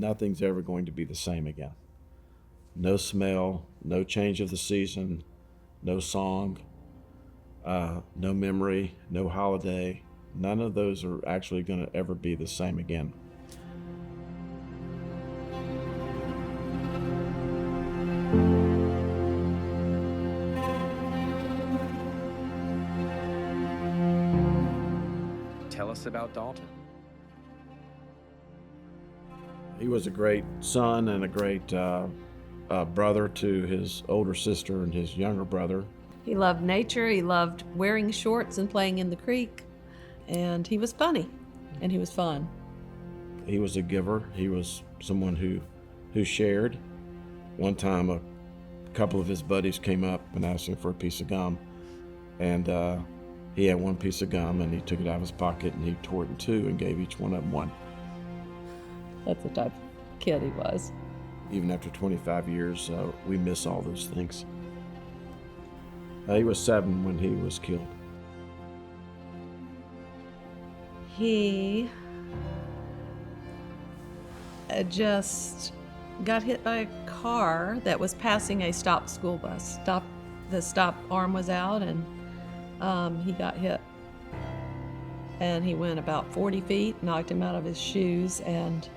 nothing's ever going to be the same again. No smell, no change of the season, no song, no memory, no holiday. None of those are actually going to ever be the same again. Tell us about Dalton. He was a great son and a great brother to his older sister and his younger brother. He loved nature, he loved wearing shorts and playing in the creek, and he was funny, and he was fun. He was a giver. He was someone who shared. One time a couple of his buddies came up and asked him for a piece of gum, and he had one piece of gum and he took it out of his pocket and he tore it in two and gave each one of them one. That's the type of kid he was. Even after 25 years, we miss all those things. He was 7 when he was killed. He just got hit by a car that was passing a stopped school bus. The stop arm was out, and he got hit. And he went about 40 feet, knocked him out of his shoes, and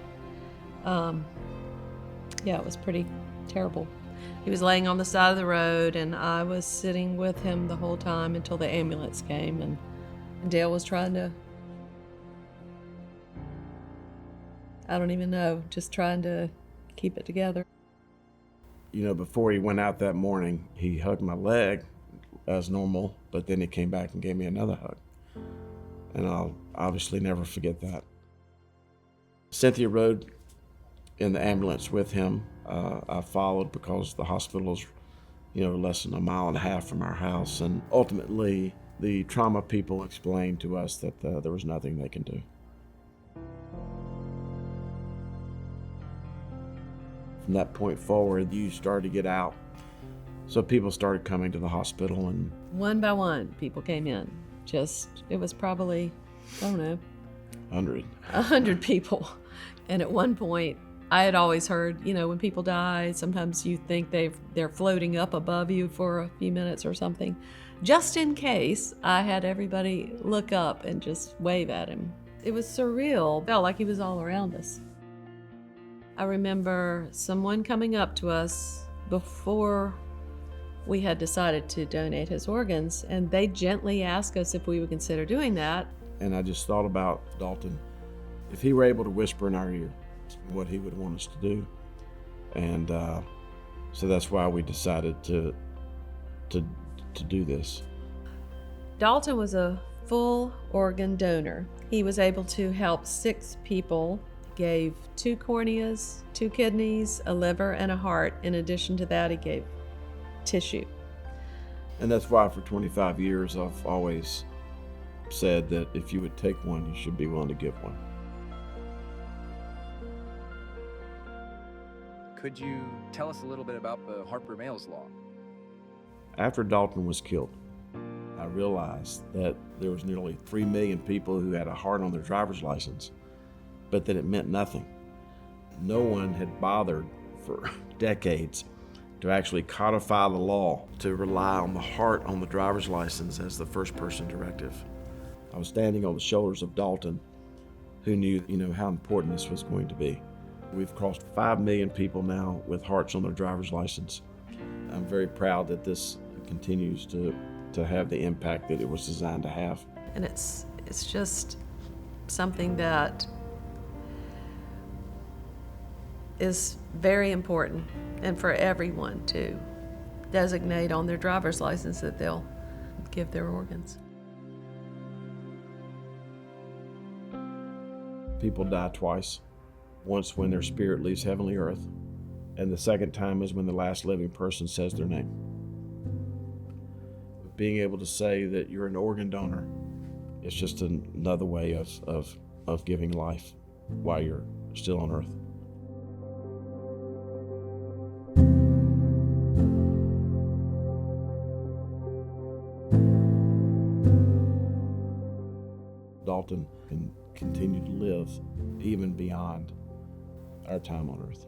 yeah, it was pretty terrible. He was laying on the side of the road, and I was sitting with him the whole time until the ambulance came, and Dale was trying to, I don't even know, just trying to keep it together. You know, before he went out that morning, he hugged my leg as normal, but then he came back and gave me another hug. And I'll obviously never forget that. Synthia rode in the ambulance with him. I followed because the hospital is, less than a mile and a half from our house. And ultimately, the trauma people explained to us that there was nothing they can do. From that point forward, you started to get out. So people started coming to the hospital, and one by one, people came in. It was probably, I don't know, 100 people. And at one point, I had always heard, when people die, sometimes you think they're floating up above you for a few minutes or something. Just in case, I had everybody look up and just wave at him. It was surreal. Felt like he was all around us. I remember someone coming up to us before we had decided to donate his organs, and they gently asked us if we would consider doing that. And I just thought about Dalton. If he were able to whisper in our ear what he would want us to do. And so that's why we decided to do this. Dalton was a full organ donor. He was able to help 6 people, gave 2 corneas, 2 kidneys, a liver, and a heart. In addition to that, he gave tissue. And that's why for 25 years I've always said that if you would take one, you should be willing to give one. Could you tell us a little bit about the Harper-Males law? After Dalton was killed, I realized that there was nearly 3 million people who had a heart on their driver's license, but that it meant nothing. No one had bothered for decades to actually codify the law to rely on the heart on the driver's license as the first person directive. I was standing on the shoulders of Dalton, who knew, how important this was going to be. We've crossed 5 million people now with hearts on their driver's license. I'm very proud that this continues to have the impact that it was designed to have. And it's just something that is very important, and for everyone to designate on their driver's license that they'll give their organs. People die twice. Once when their spirit leaves heavenly earth, and the second time is when the last living person says their name. Being able to say that you're an organ donor is just another way of giving life while you're still on earth. Dalton can continue to live even beyond our time on earth.